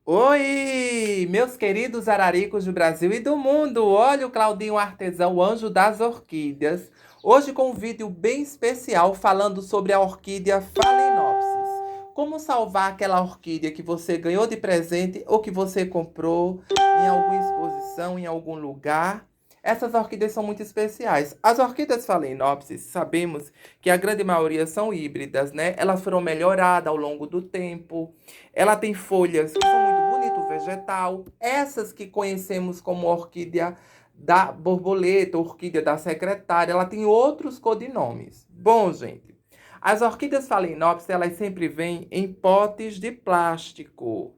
Oi, meus queridos araricos do Brasil e do mundo. Olha o Claudinho Artesão, o anjo das orquídeas. Hoje com um vídeo bem especial falando sobre a orquídea Phalaenopsis. Como salvar aquela orquídea que você ganhou de presente ou que você comprou em alguma exposição, em algum lugar. Essas orquídeas são muito especiais. As orquídeas Phalaenopsis, sabemos que a grande maioria são híbridas, né? Elas foram melhoradas ao longo do tempo. Ela tem folhas que são muito bonito vegetal. Essas que conhecemos como orquídea da borboleta, orquídea da secretária, ela tem outros codinomes. Bom, gente, as orquídeas Phalaenopsis, elas sempre vêm em potes de plástico.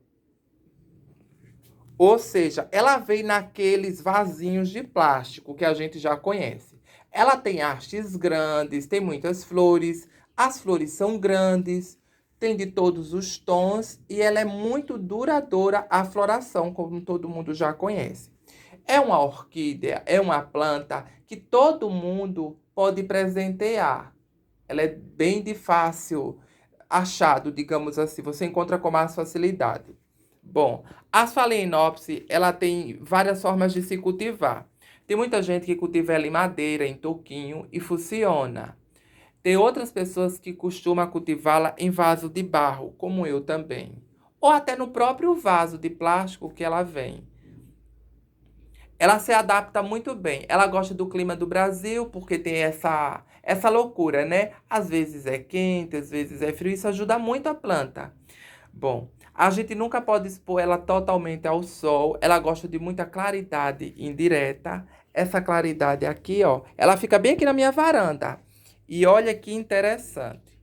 Ou seja, ela vem naqueles vasinhos de plástico que a gente já conhece. Ela tem hastes grandes, tem muitas flores, as flores são grandes, tem de todos os tons e ela é muito duradoura a floração, como todo mundo já conhece. É uma orquídea, é uma planta que todo mundo pode presentear. Ela é bem de fácil achado, digamos assim, você encontra com mais facilidade. Bom, a Phalaenopsis, ela tem várias formas de se cultivar. Tem muita gente que cultiva ela em madeira, em toquinho e funciona. Tem outras pessoas que costumam cultivá-la em vaso de barro, como eu também. Ou até no próprio vaso de plástico que ela vem. Ela se adapta muito bem. Ela gosta do clima do Brasil, porque tem essa loucura, né? Às vezes é quente, às vezes é frio. Isso ajuda muito a planta. Bom, a gente nunca pode expor ela totalmente ao sol. Ela gosta de muita claridade indireta. Essa claridade aqui, ó, ela fica bem aqui na minha varanda. E olha que interessante.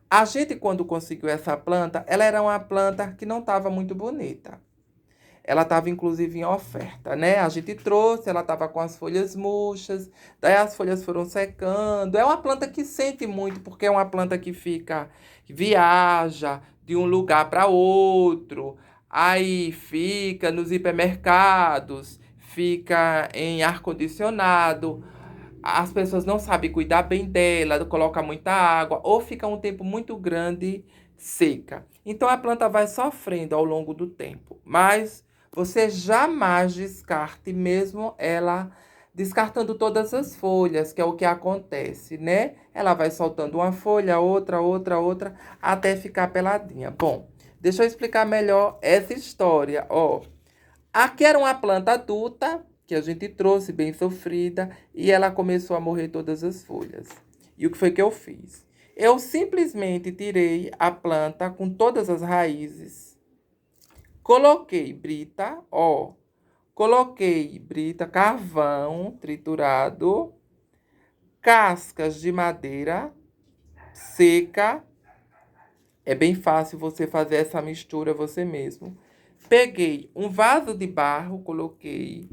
A gente, quando conseguiu essa planta, ela era uma planta que não estava muito bonita. Ela estava, inclusive, em oferta, né? A gente trouxe, ela estava com as folhas murchas, daí as folhas foram secando. É uma planta que sente muito, porque é uma planta que fica, que viaja de um lugar para outro, aí fica nos hipermercados, fica em ar-condicionado. As pessoas não sabem cuidar bem dela, coloca muita água, ou fica um tempo muito grande seca. Então a planta vai sofrendo ao longo do tempo, mas você jamais descarte, mesmo ela descartando todas as folhas, que é o que acontece, né? Ela vai soltando uma folha, outra, até ficar peladinha. Bom, deixa eu explicar melhor essa história. Ó, aqui era uma planta adulta que a gente trouxe, bem sofrida, e ela começou a morrer todas as folhas. E o que foi que eu fiz? Eu simplesmente tirei a planta com todas as raízes. Coloquei brita, ó. Coloquei brita, carvão triturado, cascas de madeira seca. É bem fácil você fazer essa mistura você mesmo. Peguei um vaso de barro, coloquei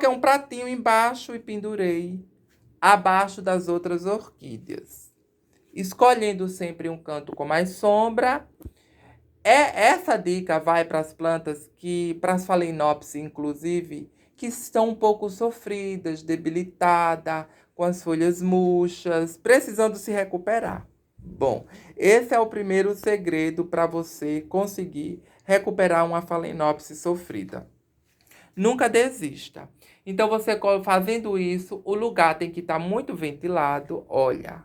um pratinho embaixo e pendurei abaixo das outras orquídeas, escolhendo sempre um canto com mais sombra. Essa dica vai para as plantas que, para as Phalaenopsis, inclusive, que estão um pouco sofridas, debilitadas, com as folhas murchas, precisando se recuperar. Bom, esse é o primeiro segredo para você conseguir recuperar uma Phalaenopsis sofrida. Nunca desista. Então, você fazendo isso, o lugar tem que estar muito ventilado. Olha,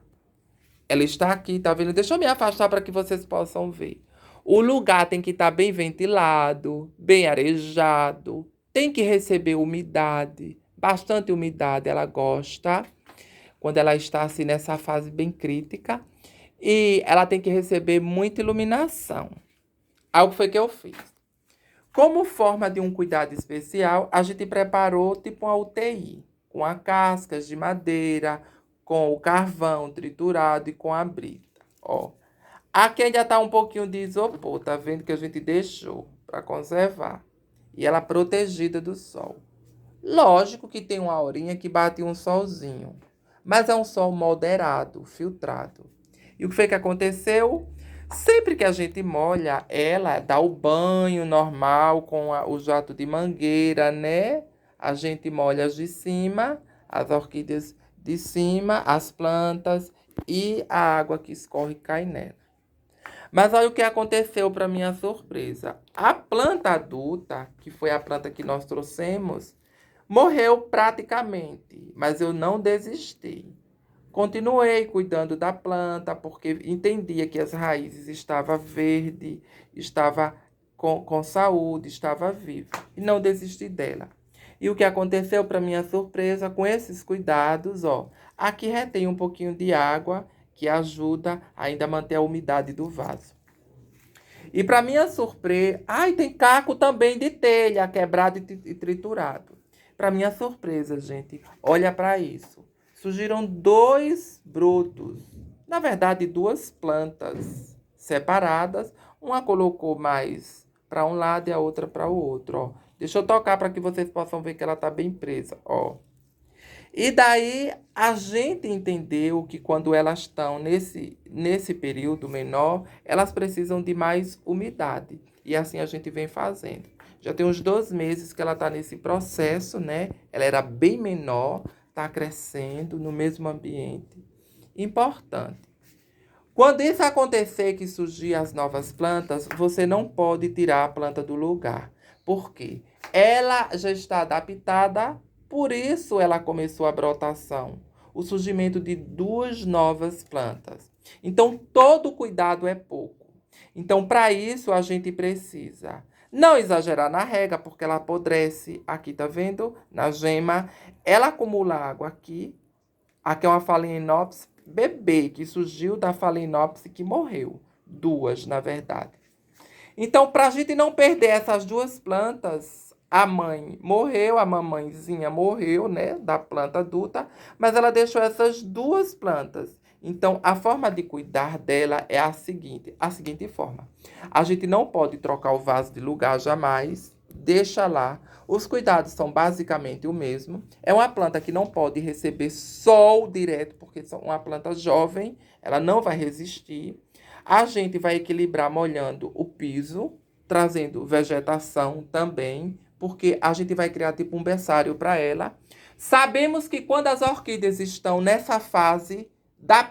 ela está aqui, tá vendo? Deixa eu me afastar para que vocês possam ver. O lugar tem que estar bem ventilado, bem arejado, tem que receber umidade, bastante umidade ela gosta, quando ela está assim nessa fase bem crítica. E ela tem que receber muita iluminação. Algo foi que eu fiz. Como forma de um cuidado especial, a gente preparou tipo uma UTI, com as cascas de madeira, com o carvão triturado e com a brita. Ó, aqui ainda tá um pouquinho de isopor, tá vendo que a gente deixou para conservar. E ela protegida do sol. Lógico que tem uma horinha que bate um solzinho, mas é um sol moderado, filtrado. E o que foi que aconteceu? Sempre que a gente molha ela, dá o banho normal com o jato de mangueira, né? A gente molha as de cima, as orquídeas de cima, as plantas e a água que escorre cai nela. Mas olha o que aconteceu para minha surpresa. A planta adulta, que foi a planta que nós trouxemos, morreu praticamente, mas eu não desisti. Continuei cuidando da planta, porque entendia que as raízes estavam verdes, estava com saúde, estava viva. E não desisti dela. E o que aconteceu, para minha surpresa, com esses cuidados, ó, aqui retém um pouquinho de água, que ajuda ainda a manter a umidade do vaso. E para minha surpresa, ai, tem caco também de telha, quebrado e triturado. Para minha surpresa, gente, olha para isso. Surgiram dois brotos. Na verdade, duas plantas separadas. Uma colocou mais para um lado e a outra para o outro, ó. Deixa eu tocar para que vocês possam ver que ela está bem presa, ó. E daí a gente entendeu que quando elas estão nesse período menor, elas precisam de mais umidade. E assim a gente vem fazendo. Já tem uns 2 meses que ela está nesse processo, né? Ela era bem menor, está crescendo no mesmo ambiente. Importante. Quando isso acontecer, que surgir as novas plantas, você não pode tirar a planta do lugar. Por quê? Ela já está adaptada, por isso ela começou a brotação, o surgimento de duas novas plantas. Então, todo cuidado é pouco. Então, para isso, a gente precisa não exagerar na rega, porque ela apodrece. Aqui, tá vendo? Na gema, ela acumula água aqui. Aqui é uma Phalaenopsis bebê, que surgiu da Phalaenopsis que morreu. Duas, na verdade. Então, para a gente não perder essas duas plantas, a mãe morreu, a mamãezinha morreu, né, da planta adulta, mas ela deixou essas duas plantas. Então, a forma de cuidar dela é a seguinte forma. A gente não pode trocar o vaso de lugar jamais, deixa lá. Os cuidados são basicamente o mesmo. É uma planta que não pode receber sol direto, porque é uma planta jovem, ela não vai resistir. A gente vai equilibrar molhando o piso, trazendo vegetação também, porque a gente vai criar tipo um berçário para ela. Sabemos que quando as orquídeas estão nessa fase,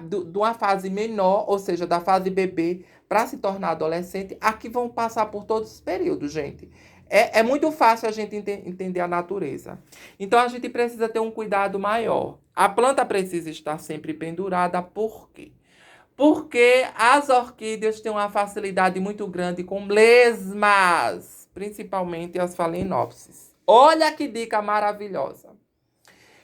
de uma fase menor, ou seja, da fase bebê, para se tornar adolescente, aqui vão passar por todos os períodos, gente. É muito fácil a gente entender a natureza. Então, a gente precisa ter um cuidado maior. A planta precisa estar sempre pendurada, por quê? Porque as orquídeas têm uma facilidade muito grande com lesmas, principalmente as Phalaenopsis. Olha que dica maravilhosa.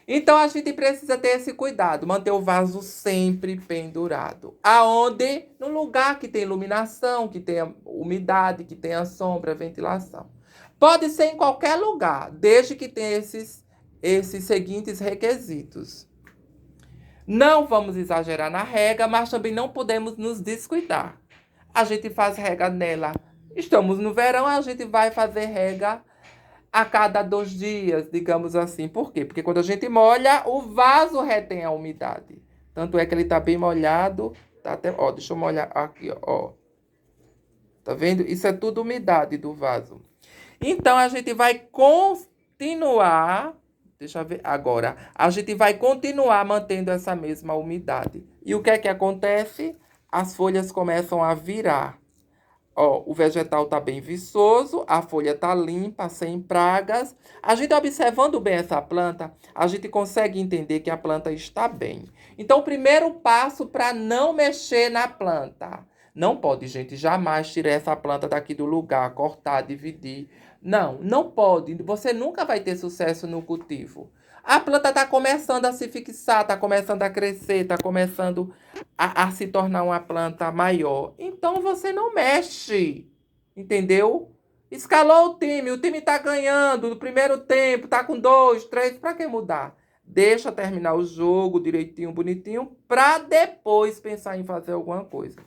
Então a gente precisa ter esse cuidado, manter o vaso sempre pendurado. Aonde? No lugar que tem iluminação, que tenha umidade, que tenha sombra, ventilação. Pode ser em qualquer lugar, desde que tenha esses seguintes requisitos. Não vamos exagerar na rega, mas também não podemos nos descuidar. A gente faz rega nela. Estamos no verão, a gente vai fazer rega a cada 2 dias, digamos assim. Por quê? Porque quando a gente molha, o vaso retém a umidade. Tanto é que ele está bem molhado. Tá até, ó, deixa eu molhar aqui, ó. Tá vendo? Isso é tudo umidade do vaso. Então, a gente vai continuar. Deixa eu ver agora. A gente vai continuar mantendo essa mesma umidade. E o que é que acontece? As folhas começam a virar. Ó, o vegetal tá bem viçoso, a folha tá limpa, sem pragas. A gente observando bem essa planta, a gente consegue entender que a planta está bem. Então, o primeiro passo para não mexer na planta. Não pode, gente, jamais tirar essa planta daqui do lugar, cortar, dividir. Não, não pode. Você nunca vai ter sucesso no cultivo. A planta está começando a se fixar, está começando a crescer, está começando a se tornar uma planta maior. Então você não mexe, entendeu? Escalou o time está ganhando no primeiro tempo, está com 2, 3, para que mudar? Deixa terminar o jogo direitinho, bonitinho, para depois pensar em fazer alguma coisa.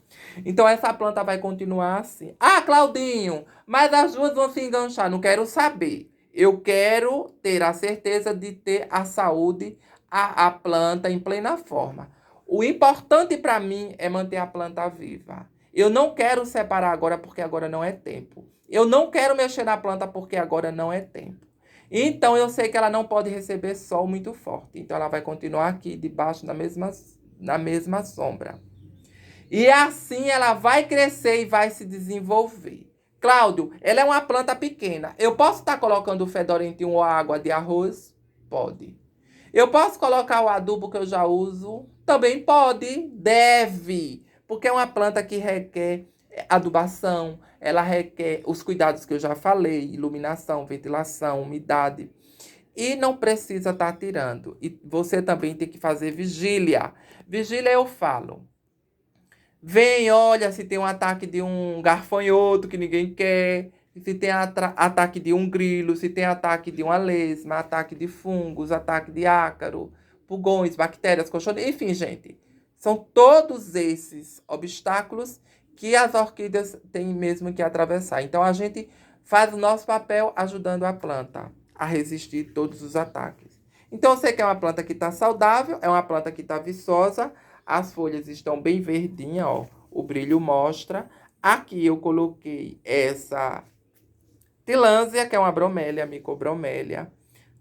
Então essa planta vai continuar assim. Ah, Claudinho, mas as duas vão se enganchar, não quero saber. Eu quero ter a certeza de ter a saúde, a planta em plena forma. O importante para mim é manter a planta viva. Eu não quero separar agora porque agora não é tempo. Eu não quero mexer na planta porque agora não é tempo. Então eu sei que ela não pode receber sol muito forte. Então ela vai continuar aqui debaixo na mesma sombra. E assim ela vai crescer e vai se desenvolver. Cláudio, ela é uma planta pequena. Eu posso estar colocando o fedorentinho ou água de arroz? Pode. Eu posso colocar o adubo que eu já uso? Também pode, deve. Porque é uma planta que requer adubação, ela requer os cuidados que eu já falei, iluminação, ventilação, umidade. E não precisa estar tirando. E você também tem que fazer vigília. Vigília eu falo. Vem, olha se tem um ataque de um garfanhoto que ninguém quer, se tem ataque de um grilo, se tem ataque de uma lesma, ataque de fungos, ataque de ácaro, pulgões, bactérias, cochoneiras, enfim, gente. São todos esses obstáculos que as orquídeas têm mesmo que atravessar. Então, a gente faz o nosso papel ajudando a planta a resistir todos os ataques. Então, você quer uma planta que está saudável, é uma planta que está viçosa, as folhas estão bem verdinhas, ó. O brilho mostra. Aqui eu coloquei essa tillandsia, que é uma bromélia, micobromélia,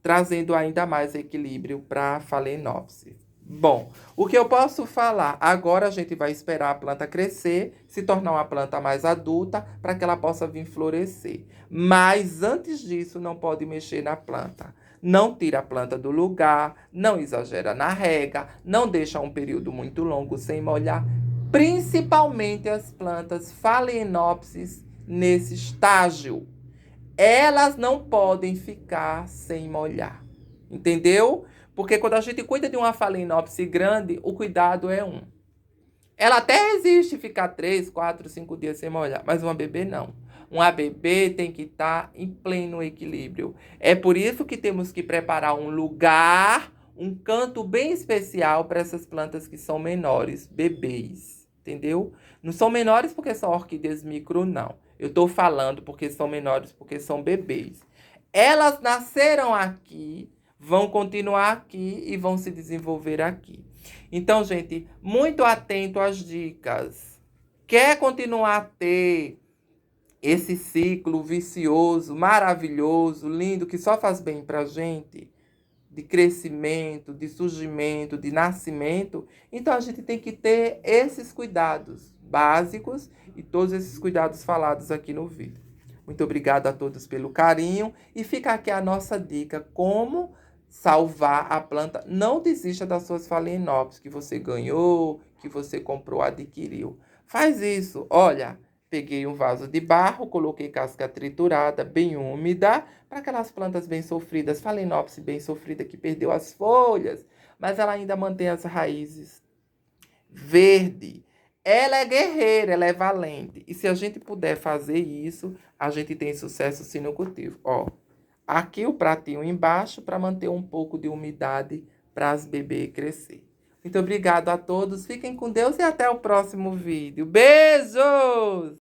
trazendo ainda mais equilíbrio para a Phalaenopsis. Bom, o que eu posso falar? Agora a gente vai esperar a planta crescer, se tornar uma planta mais adulta, para que ela possa vir florescer. Mas antes disso, não pode mexer na planta. Não tira a planta do lugar, não exagera na rega, não deixa um período muito longo sem molhar, principalmente as plantas Phalaenopsis nesse estágio. Elas não podem ficar sem molhar, entendeu? Porque quando a gente cuida de uma Phalaenopsis grande, o cuidado é um. Ela até resiste ficar 3, 4, 5 dias sem molhar, mas uma bebê não. Uma bebê tem que estar em pleno equilíbrio. É por isso que temos que preparar um lugar, um canto bem especial para essas plantas que são menores, bebês, entendeu? Não são menores porque são orquídeas micro, não. Eu estou falando porque são menores, porque são bebês. Elas nasceram aqui, vão continuar aqui e vão se desenvolver aqui. Então, gente, muito atento às dicas. Quer continuar a ter esse ciclo vicioso, maravilhoso, lindo, que só faz bem pra gente, de crescimento, de surgimento, de nascimento? Então, a gente tem que ter esses cuidados básicos e todos esses cuidados falados aqui no vídeo. Muito obrigada a todos pelo carinho e fica aqui a nossa dica, como salvar a planta. Não desista das suas Phalaenopsis que você ganhou, que você comprou, adquiriu. Faz isso. Olha, peguei um vaso de barro, coloquei casca triturada, bem úmida, para aquelas plantas bem sofridas. Phalaenopsis bem sofrida que perdeu as folhas, mas ela ainda mantém as raízes verde. Ela é guerreira, ela é valente. E se a gente puder fazer isso, a gente tem sucesso sim no cultivo. Ó, aqui o pratinho embaixo para manter um pouco de umidade para as bebês crescer. Muito obrigado a todos, fiquem com Deus e até o próximo vídeo. Beijos!